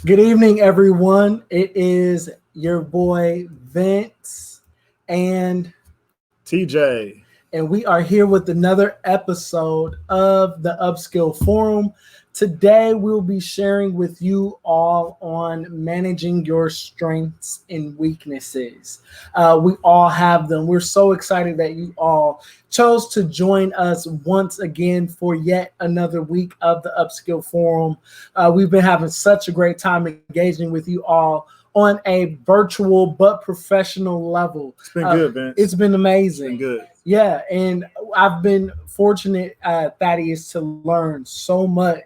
Good evening, everyone. It is your boy Vince and TJ. and we are here with another episode of the Upskill Forum. Today, we'll be sharing with you all on managing your strengths and weaknesses. We all have them. We're so excited that you all chose to join us once again for yet another week of the Upskill Forum. We've been having such a great time engaging with you all on a virtual but professional level. It's been good, Vince. It's been amazing. It's been good. Yeah, and I've been fortunate, Thaddeus, to learn so much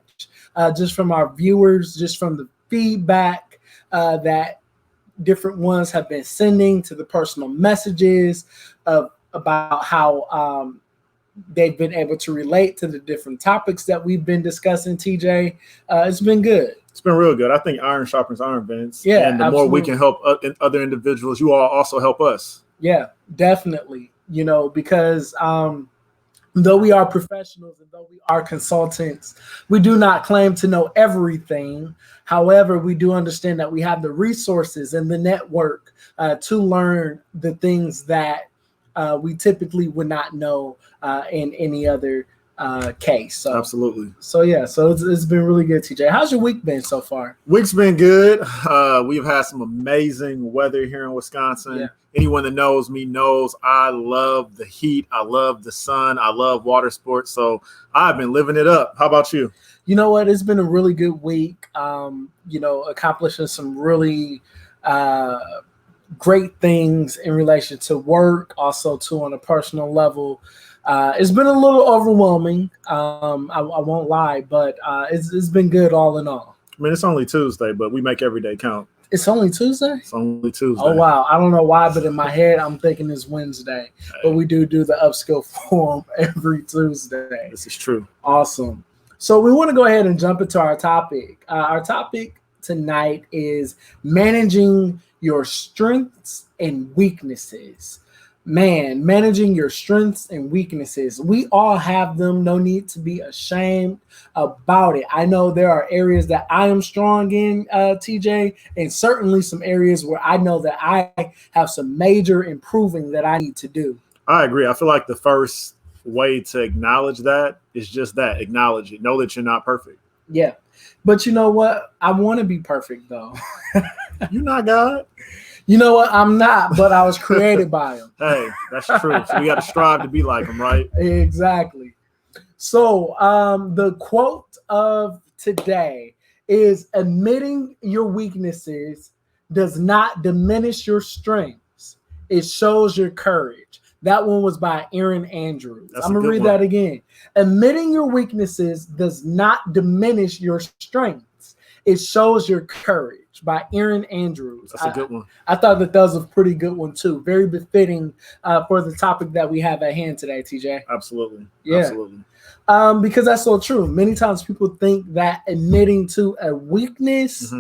just from our viewers, just from the feedback that different ones have been sending to the personal messages about how they've been able to relate to the different topics that we've been discussing, TJ. It's been good. It's been real good. I think iron sharpens iron, Vince. Yeah, and the more we can help other individuals, you all also help us. Yeah, definitely. Because though we are professionals and though we are consultants, we do not claim to know everything. However, we do understand that we have the resources and the network to learn the things that we typically would not know in any other case. So absolutely. So it's been really good, TJ. How's your week been so far? Week's been good. We've had some amazing weather here in Wisconsin. Yeah. Anyone that knows me knows I love the heat. I love the sun. I love water sports. So I've been living it up. How about you? You know what? It's been a really good week. Accomplishing some really great things in relation to work, also too on a personal level. It's been a little overwhelming. I won't lie, but it's been good all in all. I mean, it's only Tuesday, but we make every day count. It's only Tuesday? It's only Tuesday. Oh, wow. I don't know why, but in my head, I'm thinking it's Wednesday. Hey. But we do the Upskill Forum every Tuesday. This is true. Awesome. So we want to go ahead and jump into our topic. Our topic tonight is managing your strengths and weaknesses. Man, managing your strengths and weaknesses. We all have them. No need to be ashamed about it. I know there are areas that I am strong in, TJ, and certainly some areas where I know that I have some major improving that I need to do. I agree. I feel like the first way to acknowledge that is just that. Acknowledge it. Know that you're not perfect. Yeah. But you know what? I want to be perfect, though. You're not God. You know what? I'm not, but I was created by him. Hey, that's true. So we got to strive to be like him, right? Exactly. So the quote of today is admitting your weaknesses does not diminish your strengths. It shows your courage. That one was by Erin Andrews. I'm going to read that again. Admitting your weaknesses does not diminish your strengths. It shows your courage by Erin Andrews. That's a good one. I thought that was a pretty good one, too. Very befitting for the topic that we have at hand today, TJ. Absolutely. Yeah. Absolutely. Because that's so true. Many times people think that admitting to a weakness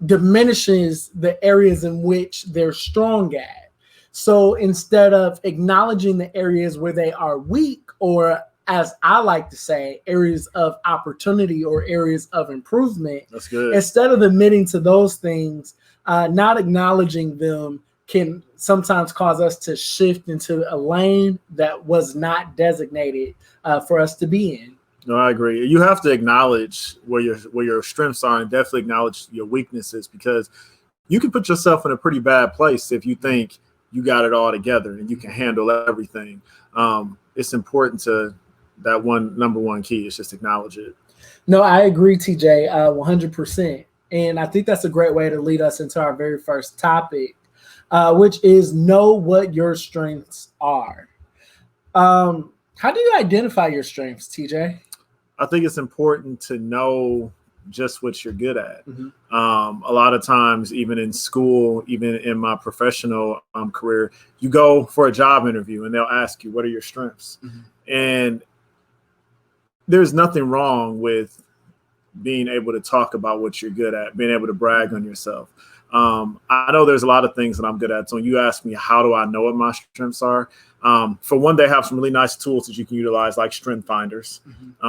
diminishes the areas in which they're strong at. So instead of acknowledging the areas where they are weak, or as I like to say, areas of opportunity or areas of improvement. That's good. Instead of admitting to those things, not acknowledging them can sometimes cause us to shift into a lane that was not designated for us to be in. No, I agree. You have to acknowledge where your strengths are and definitely acknowledge your weaknesses, because you can put yourself in a pretty bad place if you think you got it all together and you can handle everything. It's important to that number one key is just acknowledge it. No, I agree, TJ, 100%. And I think that's a great way to lead us into our very first topic, which is know what your strengths are. How do you identify your strengths, TJ? I think it's important to know just what you're good at. A lot of times, even in school, even in my professional career, you go for a job interview and they'll ask you, what are your strengths? And there's nothing wrong with being able to talk about what you're good at, being able to brag on yourself. I know there's a lot of things that I'm good at. So when you ask me, how do I know what my strengths are? For one, they have some really nice tools that you can utilize, like strength finders,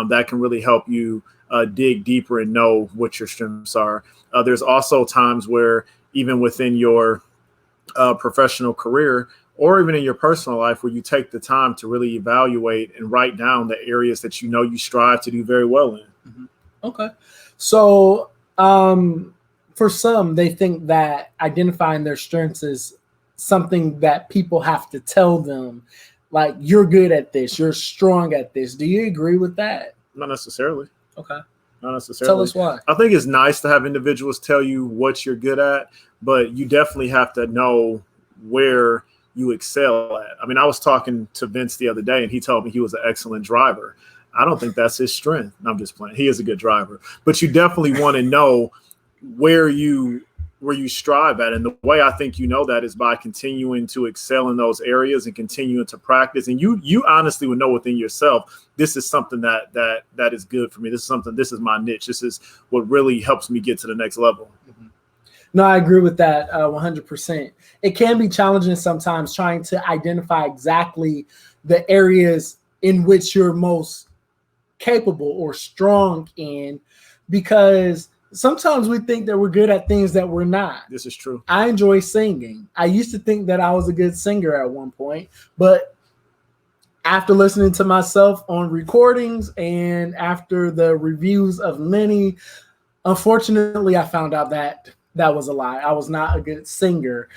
that can really help you dig deeper and know what your strengths are. There's also times where even within your professional career or even in your personal life where you take the time to really evaluate and write down the areas that you know you strive to do very well in. Okay. So for some, they think that identifying their strengths is something that people have to tell them, like, you're good at this, you're strong at this. Do you agree with that? Not necessarily. Okay. Not necessarily. Tell us why. I think it's nice to have individuals tell you what you're good at, but you definitely have to know where you excel at. I mean, I was talking to Vince the other day, and he told me he was an excellent driver. I don't think that's his strength. I'm just playing. He is a good driver, but you definitely want to know where you strive at. And the way I think you know that is by continuing to excel in those areas and continuing to practice. And you honestly would know within yourself, this is something that is good for me. This is my niche. This is what really helps me get to the next level. No, I agree with that 100%. It can be challenging sometimes trying to identify exactly the areas in which you're most capable or strong in, because sometimes we think that we're good at things that we're not. This is true. I enjoy singing. I used to think that I was a good singer at one point, but after listening to myself on recordings and after the reviews of many, unfortunately, I found out that was a lie. I was not a good singer.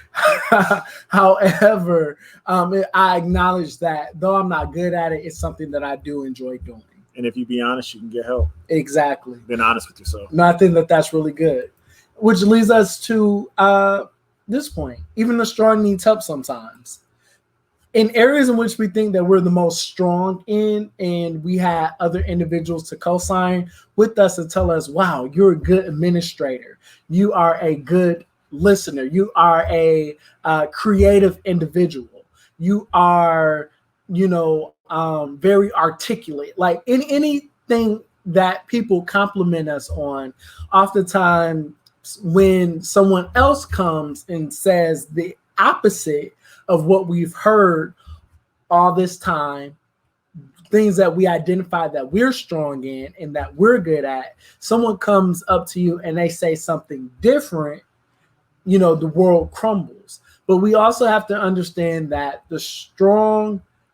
However, I acknowledge that though I'm not good at it, it's something that I do enjoy doing. And if you be honest, you can get help. Exactly. Being honest with yourself. No, I think that that's really good. Which leads us to this point. Even the strong needs help sometimes. In areas in which we think that we're the most strong in, and we had other individuals to co-sign with us and tell us, wow, you're a good administrator. You are a good listener. You are a creative individual. You are, very articulate. Like in anything that people compliment us on, oftentimes when someone else comes and says the opposite of what we've heard all this time, things that we identify that we're strong in and that we're good at, someone comes up to you and they say something different, the world crumbles. But we also have to understand that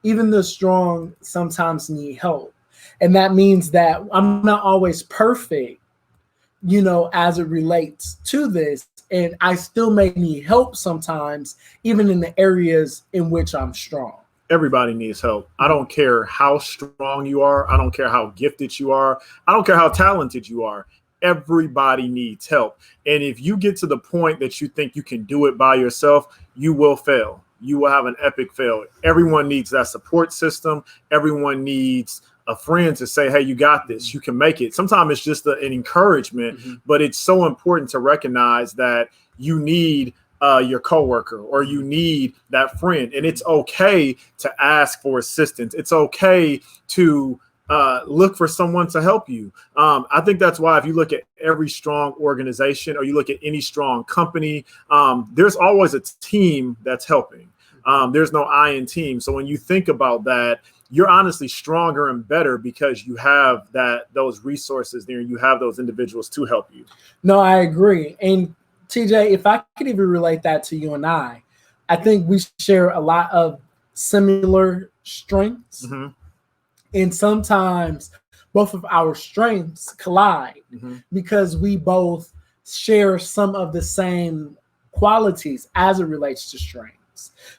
even the strong sometimes need help. And that means that I'm not always perfect, as it relates to this. And I still may need help sometimes, even in the areas in which I'm strong. Everybody needs help. I don't care how strong you are. I don't care how gifted you are. I don't care how talented you are. Everybody needs help. And if you get to the point that you think you can do it by yourself, you will fail. You will have an epic fail. Everyone needs that support system. Everyone needs a friend to say, hey, you got this, you can make it. Sometimes it's just an encouragement, but it's so important to recognize that you need your coworker or you need that friend. And it's okay to ask for assistance. It's okay to look for someone to help you. I think that's why if you look at every strong organization or you look at any strong company, there's always a team that's helping. There's no I in team. So when you think about that, you're honestly stronger and better because you have those resources there and you have those individuals to help you. No, I agree. And TJ, if I could even relate that to you and I think we share a lot of similar strengths. And sometimes both of our strengths collide because we both share some of the same qualities as it relates to strengths.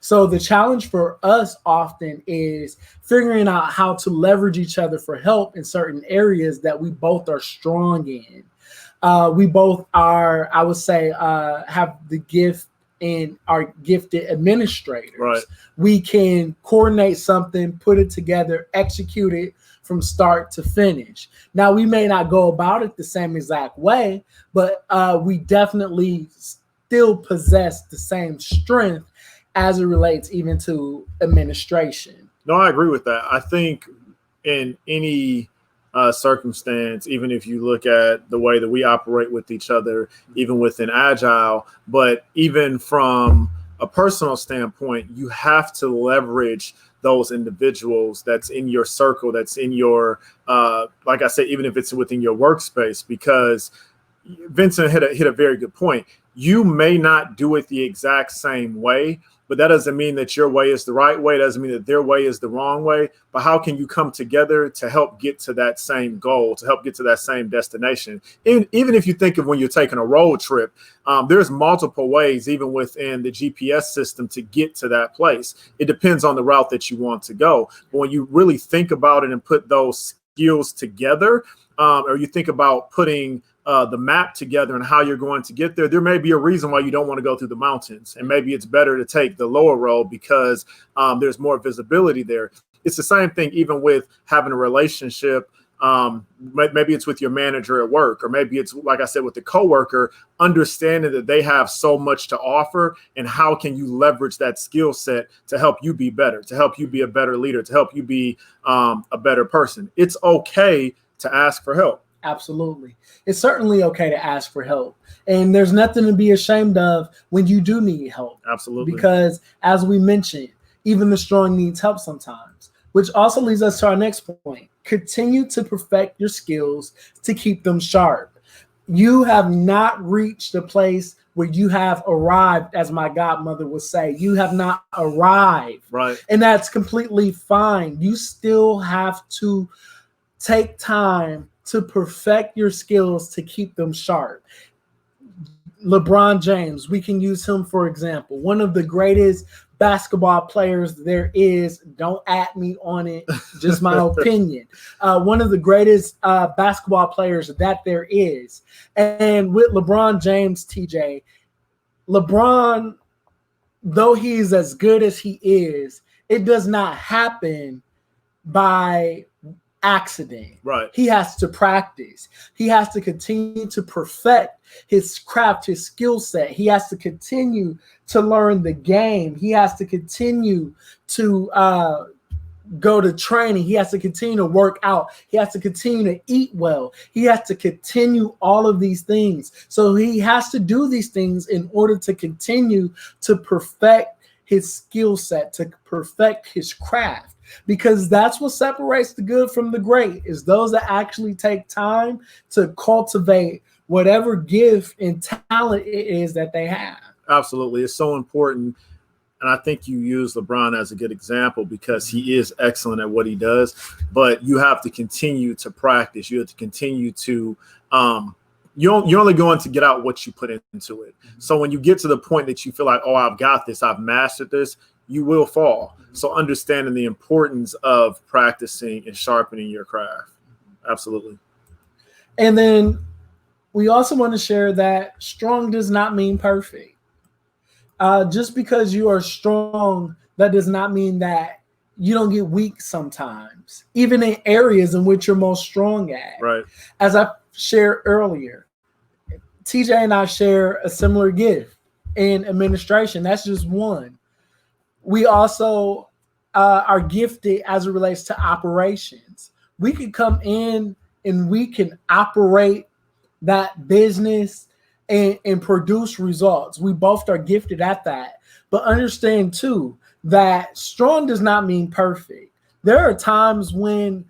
So the challenge for us often is figuring out how to leverage each other for help in certain areas that we both are strong in. We both are, I would say, have the gift and are gifted administrators. Right. We can coordinate something, put it together, execute it from start to finish. Now, we may not go about it the same exact way, but we definitely still possess the same strength as it relates even to administration. No, I agree with that. I think in any circumstance, even if you look at the way that we operate with each other, even within Agile, but even from a personal standpoint, you have to leverage those individuals that's in your circle, that's in your, like I said, even if it's within your workspace, because Vincent hit a very good point. You may not do it the exact same way, but that doesn't mean that your way is the right way. It doesn't mean that their way is the wrong way. But how can you come together to help get to that same goal, to help get to that same destination? Even if you think of when you're taking a road trip, there's multiple ways, even within the GPS system, to get to that place. It depends on the route that you want to go. But when you really think about it and put those skills together, or you think about putting the map together and how you're going to get there, there may be a reason why you don't want to go through the mountains. And maybe it's better to take the lower road because there's more visibility there. It's the same thing even with having a relationship. Maybe it's with your manager at work, or maybe it's, like I said, with the coworker, understanding that they have so much to offer and how can you leverage that skill set to help you be better, to help you be a better leader, to help you be a better person. It's okay to ask for help. Absolutely. It's certainly okay to ask for help. And there's nothing to be ashamed of when you do need help. Absolutely. Because as we mentioned, even the strong needs help sometimes, which also leads us to our next point. Continue to perfect your skills to keep them sharp. You have not reached a place where you have arrived, as my godmother would say. You have not arrived. Right. And that's completely fine. You still have to take time to perfect your skills to keep them sharp. LeBron James, we can use him for example. One of the greatest basketball players there is. Don't at me on it, just my opinion. One of the greatest basketball players that there is. And with LeBron James, TJ, LeBron, though he's as good as he is, it does not happen by accident. Right. He has to practice. He has to continue to perfect his craft, his skill set. He has to continue to learn the game. He has to continue to go to training. He has to continue to work out. He has to continue to eat well. He has to continue all of these things. So he has to do these things in order to continue to perfect his skill set, to perfect his craft. Because that's what separates the good from the great, is those that actually take time to cultivate whatever gift and talent it is that they have. Absolutely. It's so important. And I think you use LeBron as a good example because he is excellent at what he does, but you have to continue to practice. You have to continue to, you're only going to get out what you put into it. So when you get to the point that you feel like, oh, I've got this, I've mastered this, you will fall. So understanding the importance of practicing and sharpening your craft. Absolutely. And then we also want to share that strong does not mean perfect. Just because you are strong, that does not mean that you don't get weak sometimes, even in areas in which you're most strong at. Right. As I shared earlier, TJ and I share a similar gift in administration. That's just one. We also are gifted as it relates to operations. We could come in and we can operate that business and produce results. We both are gifted at that. But understand too that strong does not mean perfect. There are times when,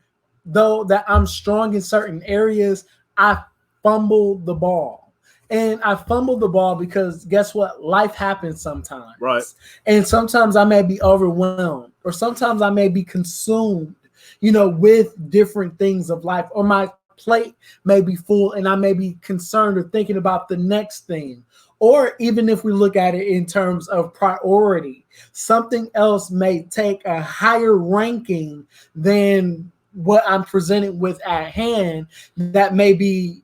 though that I'm strong in certain areas, I fumble the ball. And I fumbled the ball because guess what? Life happens sometimes. Right. And sometimes I may be overwhelmed, or sometimes I may be consumed, with different things of life, or my plate may be full and I may be concerned or thinking about the next thing. Or even if we look at it in terms of priority, something else may take a higher ranking than what I'm presented with at hand that may be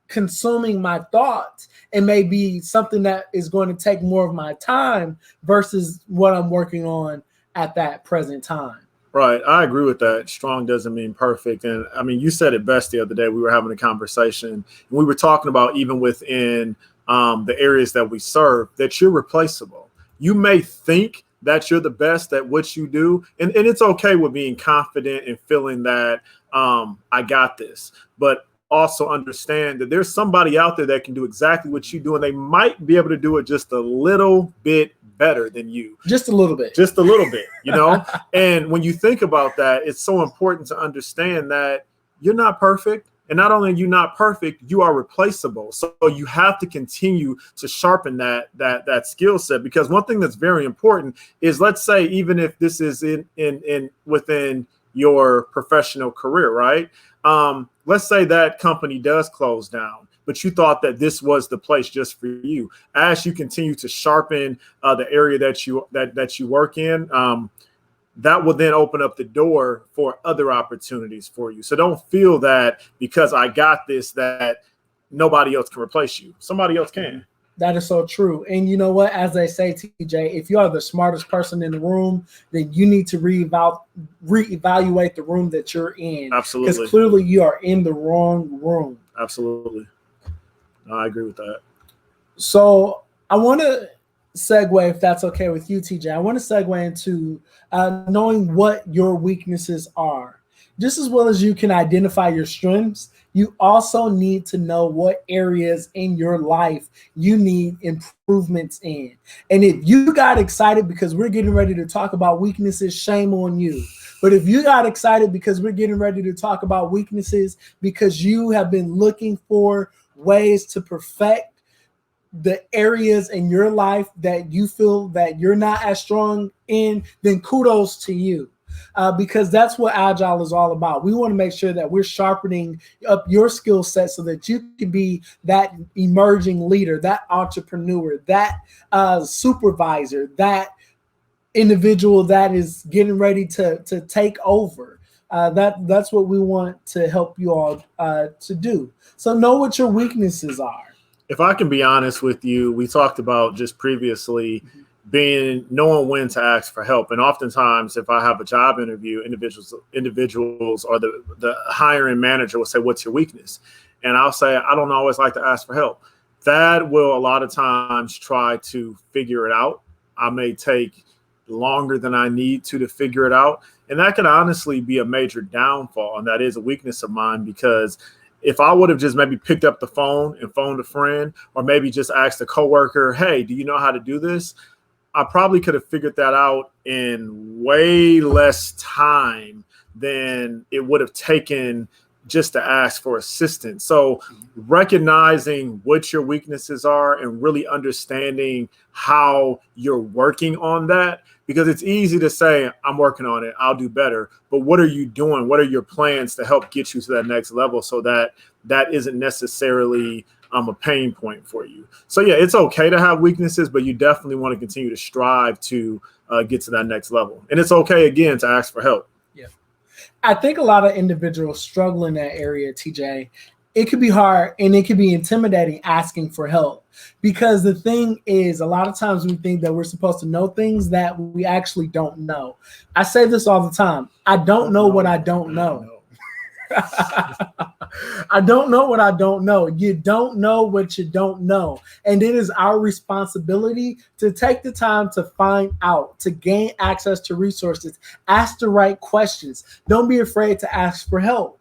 consuming my thoughts and may be something that is going to take more of my time versus what I'm working on at that present time. Right. I agree with that. Strong doesn't mean perfect. And I mean, you said it best the other day. We were having a conversation and we were talking about even within the areas that we serve, that you're replaceable. You may think that you're the best at what you do. And it's okay with being confident and feeling that I got this. But also understand that there's somebody out there that can do exactly what you do, and they might be able to do it just a little bit better than you. Just a little bit. Just a little bit, you know? And when you think about that, it's so important to understand that you're not perfect. And not only are you not perfect, you are replaceable. So you have to continue to sharpen that skill set, because one thing that's very important is, let's say, even if this is in within your professional career, right? Let's say that company does close down, but you thought that this was the place just for you. As you continue to sharpen the area that you work in, that will then open up the door for other opportunities for you. So don't feel that because I got this, that nobody else can replace you. Somebody else can. That is so true. And you know what? As they say, TJ, if you are the smartest person in the room, then you need to reevaluate the room that you're in. Absolutely. Because clearly you are in the wrong room. Absolutely. No, I agree with that. So I want to segue, if that's okay with you, TJ. I want to segue into knowing what your weaknesses are. Just as well as you can identify your strengths, you also need to know what areas in your life you need improvements in. And if you got excited because we're getting ready to talk about weaknesses, shame on you. But if you got excited because we're getting ready to talk about weaknesses because you have been looking for ways to perfect the areas in your life that you feel that you're not as strong in, then kudos to you. Because that's what Agile is all about. We want to make sure that we're sharpening up your skill set so that you can be that emerging leader, that entrepreneur, that supervisor, that individual that is getting ready to take over. That's what we want to help you all to do. So know what your weaknesses are. If I can be honest with you, we talked about just previously knowing when to ask for help. And oftentimes, if I have a job interview, individuals or the hiring manager will say, "What's your weakness?" And I'll say, "I don't always like to ask for help." That will a lot of times try to figure it out. I may take longer than I need to figure it out. And that can honestly be a major downfall. And that is a weakness of mine, because if I would have just maybe picked up the phone and phoned a friend, or maybe just asked a coworker, "Hey, do you know how to do this?" I probably could have figured that out in way less time than it would have taken just to ask for assistance. So recognizing what your weaknesses are and really understanding how you're working on that, because it's easy to say, "I'm working on it, I'll do better." But what are you doing? What are your plans to help get you to that next level so that that isn't necessarily a pain point for you? So yeah, it's okay to have weaknesses, but you definitely want to continue to strive to get to that next level. And it's okay, again, to ask for help. Yeah. I think a lot of individuals struggle in that area, TJ. It could be hard and it could be intimidating asking for help, because the thing is, a lot of times we think that we're supposed to know things that we actually don't know. I say this all the time. I don't know what I don't know. I don't know what I don't know. You don't know what you don't know. And it is our responsibility to take the time to find out, to gain access to resources, ask the right questions. Don't be afraid to ask for help.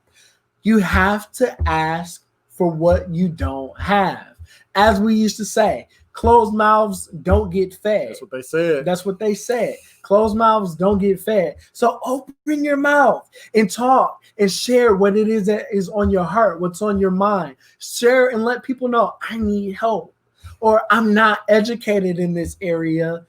You have to ask for what you don't have. As we used to say, closed mouths don't get fed. That's what they said. That's what they said. Closed mouths don't get fed. So open your mouth and talk and share what it is that is on your heart, what's on your mind. Share and let people know, "I need help," or "I'm not educated in this area.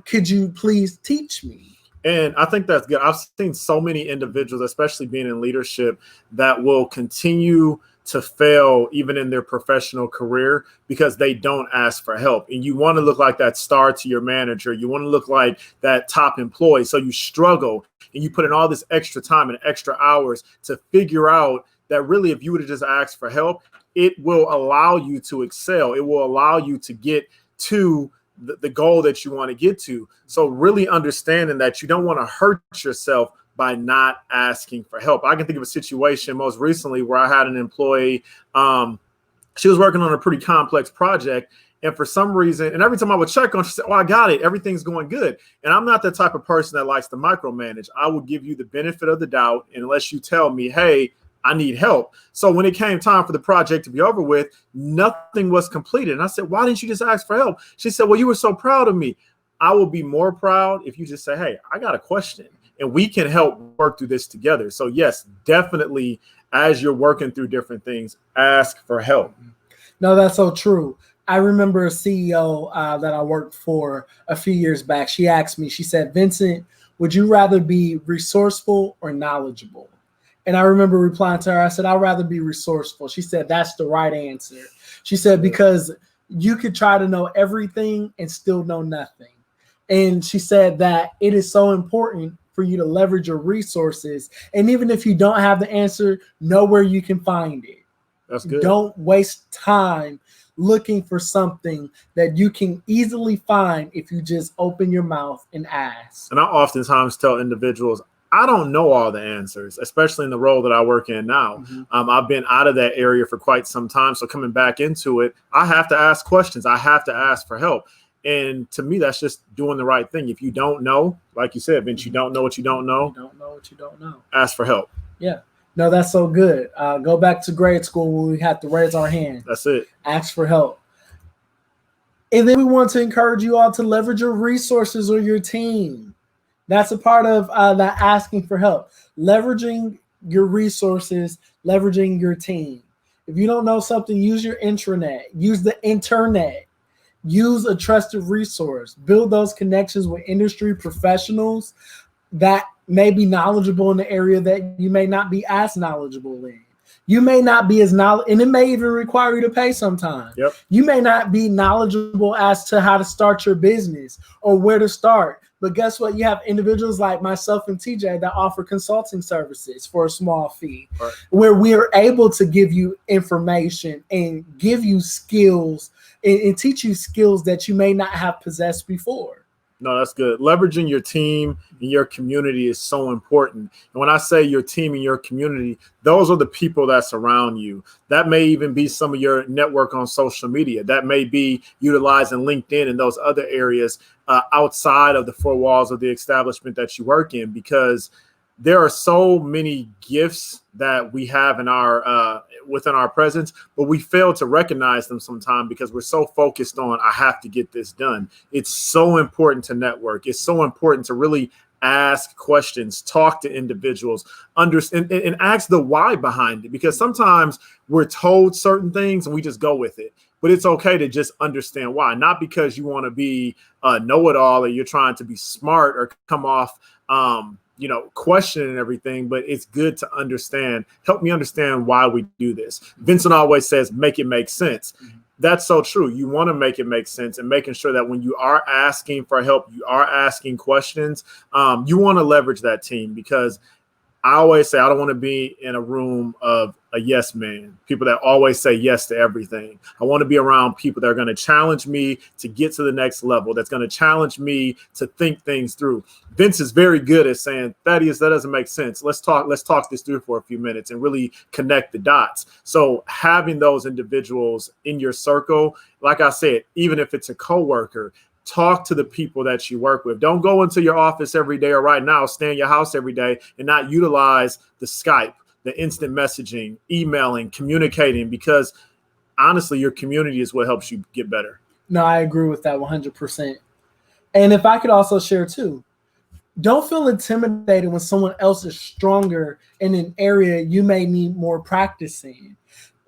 Could you please teach me?" And I think that's good. I've seen so many individuals, especially being in leadership, that will continue to fail even in their professional career because they don't ask for help. And you want to look like that star to your manager. You want to look like that top employee. So you struggle and you put in all this extra time and extra hours to figure out that really, if you would have just asked for help, it will allow you to excel. It will allow you to get to the goal that you want to get to. So really understanding that you don't want to hurt yourself by not asking for help. I can think of a situation most recently where I had an employee, she was working on a pretty complex project, And for some reason, and every time I would check on, she said, "Oh, I got it. Everything's going good." And I'm not the type of person that likes to micromanage. I will give you the benefit of the doubt unless you tell me, "Hey, I need help." So when it came time for the project to be over with, nothing was completed. And I said, "Why didn't you just ask for help?" She said, "Well, you were so proud of me." I will be more proud if you just say, "Hey, I got a question and we can help work through this together." So yes, definitely, as you're working through different things, ask for help. No, that's so true. I remember a CEO that I worked for a few years back. She asked me, she said, "Vincent, would you rather be resourceful or knowledgeable?" And I remember replying to her, I said, "I'd rather be resourceful." She said, "That's the right answer." She said, "Because you could try to know everything and still know nothing." And she said that it is so important for you to leverage your resources. And even if you don't have the answer, know where you can find it. That's good. Don't waste time looking for something that you can easily find if you just open your mouth and ask. And I oftentimes tell individuals, I don't know all the answers, especially in the role that I work in now. I've been out of that area for quite some time. So coming back into it, I have to ask questions. I have to ask for help. And to me, that's just doing the right thing. If you don't know, like you said, Vince, you don't know what you don't know. You don't know what you don't know. Ask for help. Yeah. No, that's so good. Go back to grade school when we had to raise our hand. That's it. Ask for help. And then we want to encourage you all to leverage your resources or your team. That's a part of that asking for help. Leveraging your resources, leveraging your team. If you don't know something, use your intranet, use the internet, use a trusted resource, build those connections with industry professionals that may be knowledgeable in the area that you may not be as knowledgeable in. You may not be as knowledgeable, and it may even require you to pay sometime. Yep. You may not be knowledgeable as to how to start your business or where to start. But guess what? You have individuals like myself and TJ that offer consulting services for a small fee, right, where we are able to give you information and give you skills and teach you skills that you may not have possessed before. No, that's good. Leveraging your team and your community is so important. And when I say your team and your community, those are the people that surround you. That may even be some of your network on social media. That may be utilizing LinkedIn and those other areas outside of the four walls of the establishment that you work in, because there are so many gifts that we have in our within our presence, but we fail to recognize them sometimes because we're so focused on, I have to get this done. It's so important to network. It's so important to really ask questions, talk to individuals, understand, and ask the why behind it, because sometimes we're told certain things and we just go with it. But it's okay to just understand why, not because you want to be a know-it-all or you're trying to be smart or come off questioning everything, but it's good to understand, help me understand why we do this. Vincent always says, make it make sense. That's so true. You want to make it make sense, and making sure that when you are asking for help, you are asking questions, you want to leverage that team, because I always say I don't want to be in a room of a yes man, people that always say yes to everything. I want to be around people that are going to challenge me to get to the next level, that's going to challenge me to think things through. Vince is very good at saying, "Thaddeus, that doesn't make sense. Let's talk this through for a few minutes," and really connect the dots. So having those individuals in your circle, like I said, even if it's a coworker, talk to the people that you work with. Don't go into your office every day, or right now stay in your house every day and not utilize the Skype, the instant messaging, emailing, communicating, because honestly, your community is what helps you get better. No, I agree with that 100%. And if I could also share too, don't feel intimidated when someone else is stronger in an area you may need more practice in.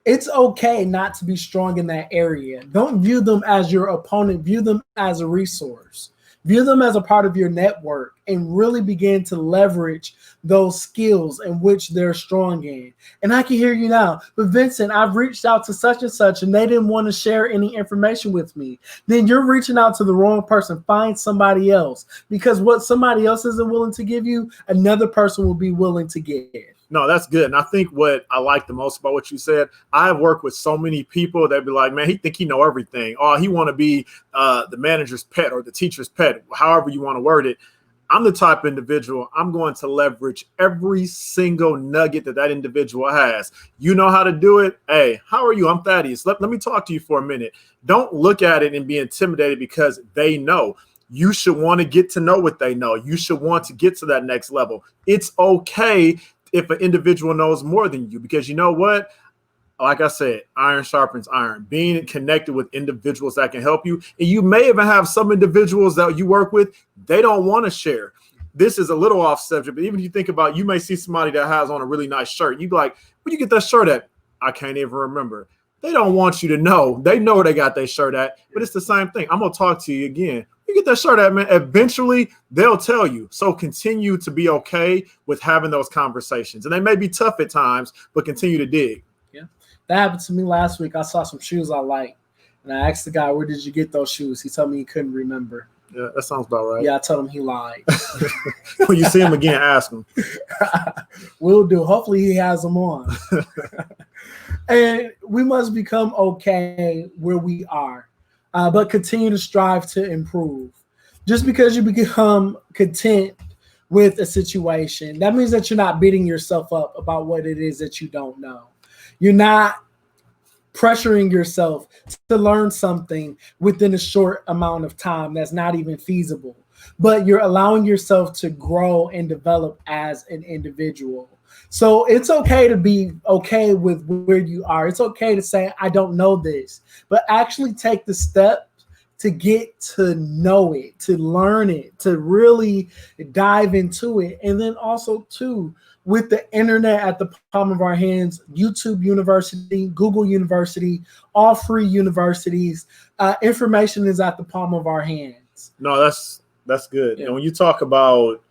It's okay not to be strong in that area. Don't view them as your opponent. View them as a resource. View them as a part of your network, and really begin to leverage those skills in which they're strong in. And I can hear you now, but Vincent, I've reached out to such and such and they didn't want to share any information with me. Then you're reaching out to the wrong person. Find somebody else, because what somebody else isn't willing to give you, another person will be willing to give. No, that's good. And I think what I like the most about what you said, I've worked with so many people that be like, man, he think he know everything. Oh, he want to be the manager's pet or the teacher's pet, however you want to word it. I'm the type of individual, I'm going to leverage every single nugget that individual has. You know how to do it? Hey, how are you? I'm Thaddeus. Let me talk to you for a minute. Don't look at it and be intimidated because they know. You should want to get to know what they know. You should want to get to that next level. It's okay if an individual knows more than you, because you know what? Like I said, iron sharpens iron. Being connected with individuals that can help you. And you may even have some individuals that you work with, they don't want to share. This is a little off subject, but even if you think about, you may see somebody that has on a really nice shirt. You'd be like, where'd you get that shirt at? I can't even remember. They don't want you to know. They know where they got their shirt at, but it's the same thing. I'm going to talk to you again. You get that shirt at, man. Eventually, they'll tell you. So continue to be okay with having those conversations. And they may be tough at times, but continue to dig. Yeah. That happened to me last week. I saw some shoes I liked, and I asked the guy, where did you get those shoes? He told me he couldn't remember. Yeah, that sounds about right. Yeah, I told him he lied. When you see him again, ask him. Will do. Hopefully he has them on. And we must become okay where we are, but continue to strive to improve. Just because you become content with a situation, that means that you're not beating yourself up about what it is that you don't know. You're not pressuring yourself to learn something within a short amount of time that's not even feasible, but you're allowing yourself to grow and develop as an individual. So it's okay to be okay with where you are. It's okay to say, I don't know this, but actually take the step to get to know it, to learn it, to really dive into it. And then also too, with the internet at the palm of our hands, YouTube University, Google University, all free universities, information is at the palm of our hands. No, that's good. Yeah. And when you talk about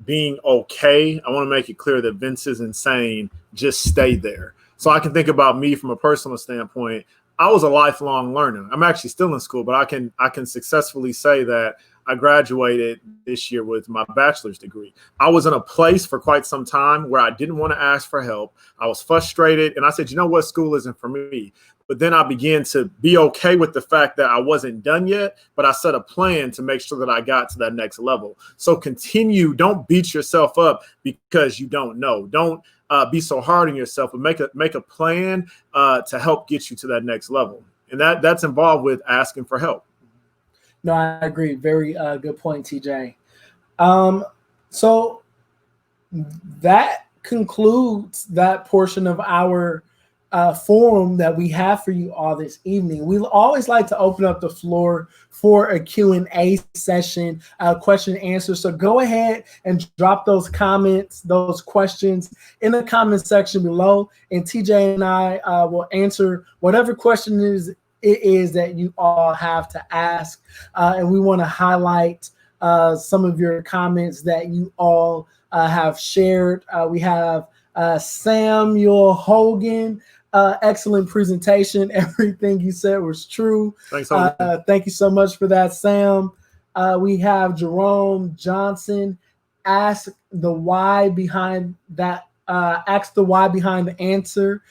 being okay, I want to make it clear that Vince isn't saying just stay there. So I can think about me from a personal standpoint. I was a lifelong learner. I'm actually still in school, but I can successfully say that I graduated this year with my bachelor's degree. I was in a place for quite some time where I didn't want to ask for help. I was frustrated, and I said, you know what, school isn't for me. But then I began to be okay with the fact that I wasn't done yet, but I set a plan to make sure that I got to that next level. So continue. Don't beat yourself up because you don't know. Don't be so hard on yourself, but make a plan to help get you to that next level. And that's involved with asking for help. No, I agree. Very good point, TJ. So that concludes that portion of our forum that we have for you all this evening. We always like to open up the floor for a Q&A session, question and answer. So go ahead and drop those comments, those questions in the comment section below, and TJ and I will answer whatever question it is that you all have to ask. And we want to highlight some of your comments that you all have shared. We have Samuel Hogan. Excellent presentation. Everything you said was true. Thanks, thank you so much for that, Sam. We have Jerome Johnson. Ask the why behind that. Ask the why behind the answer.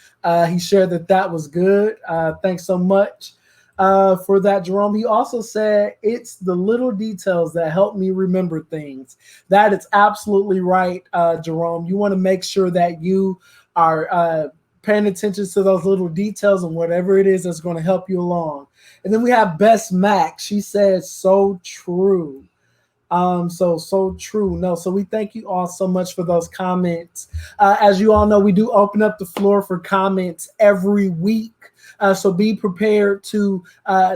He shared that was good. Thanks so much for that, Jerome. He also said it's the little details that help me remember things. That is absolutely right, Jerome. You want to make sure that you are paying attention to those little details and whatever it is that's going to help you along. And then we have Bess Mac. She says, so true. So true. No, so we thank you all so much for those comments. As you all know, we do open up the floor for comments every week. So be prepared to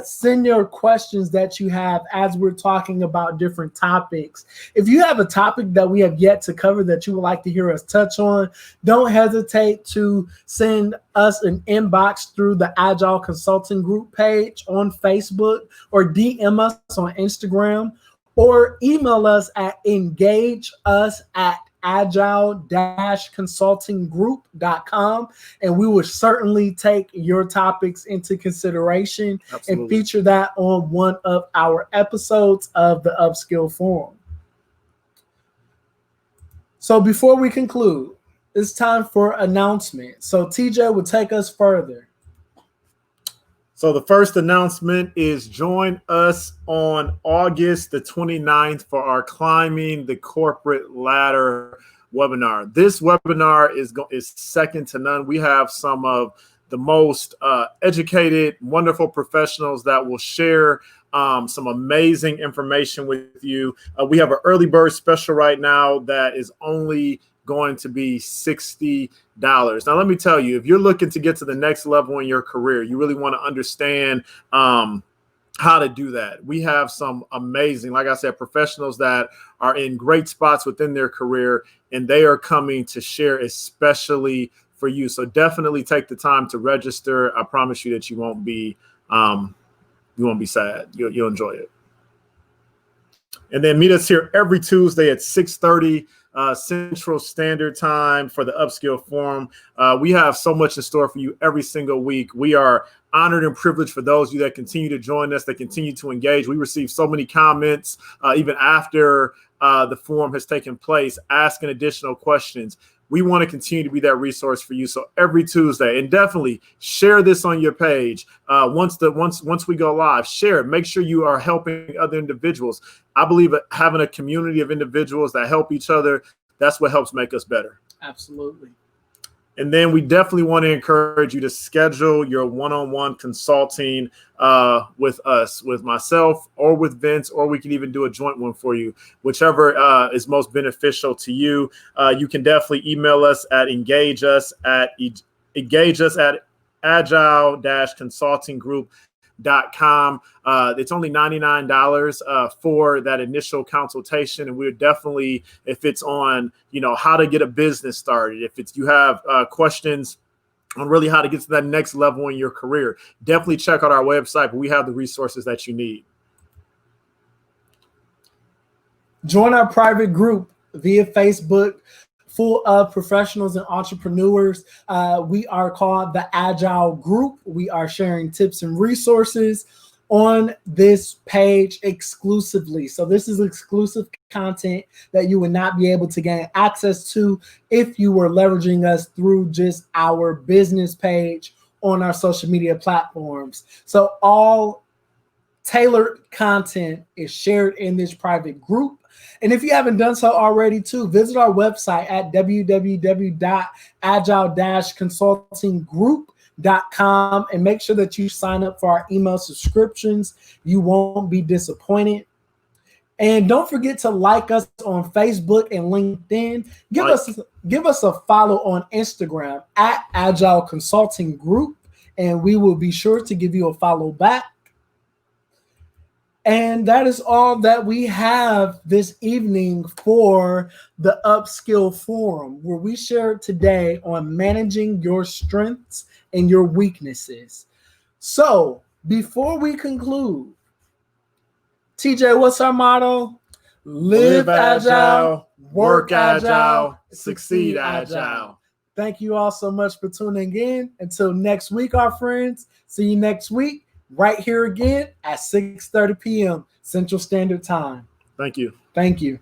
send your questions that you have as we're talking about different topics. If you have a topic that we have yet to cover that you would like to hear us touch on, don't hesitate to send us an inbox through the Agile Consulting Group page on Facebook, or DM us on Instagram, or email us at engage@agile-consultinggroup.com, and we will certainly take your topics into consideration. Absolutely. And feature that on one of our episodes of the Upskill Forum. So before we conclude, it's time for announcement. So TJ will take us further. So the first announcement is join us on August the 29th for our Climbing the Corporate Ladder webinar. This webinar is second to none. We have some of the most educated, wonderful professionals that will share some amazing information with you. We have an early bird special right now that is only going to be $60. Now, let me tell you, if you're looking to get to the next level in your career, you really want to understand how to do that. We have some amazing, like I said, professionals that are in great spots within their career, and they are coming to share especially for you. So definitely take the time to register. I promise you that you won't be sad. You'll enjoy it. And then meet us here every Tuesday at 6:30 Central Standard Time for the Upskill Forum. We have so much in store for you every single week. We are honored and privileged for those of you that continue to join us, that continue to engage. We receive so many comments even after the forum has taken place, asking additional questions. We want to continue to be that resource for you. So every Tuesday, and definitely share this on your page. Once we go live, share it. Make sure you are helping other individuals. I believe that having a community of individuals that help each other, that's what helps make us better. Absolutely. And then we definitely want to encourage you to schedule your one-on-one consulting with us, with myself or with Vince, or we can even do a joint one for you, whichever is most beneficial to you. You can definitely email us at engage us at agile-consultinggroup.com. It's only $99 for that initial consultation, and we're definitely, if it's on, how to get a business started, if you have questions on really how to get to that next level in your career, definitely check out our website. But we have the resources that you need. Join our private group via Facebook, full of professionals and entrepreneurs. We are called the Agile Group. We are sharing tips and resources on this page exclusively. So this is exclusive content that you would not be able to gain access to if you were leveraging us through just our business page on our social media platforms. So all tailored content is shared in this private group. And if you haven't done so already, too, visit our website at www.agile-consultinggroup.com and make sure that you sign up for our email subscriptions. You won't be disappointed. And don't forget to like us on Facebook and LinkedIn. Give us a follow on Instagram at Agile Consulting Group, and we will be sure to give you a follow back. And that is all that we have this evening for the Upskill Forum, where we share today on managing your strengths and your weaknesses. So before we conclude, TJ, what's our motto? Live agile, work agile, succeed agile. Thank you all so much for tuning in. Until next week, our friends. See you next week. Right here again at 6:30 p.m. Central Standard Time. Thank you. Thank you.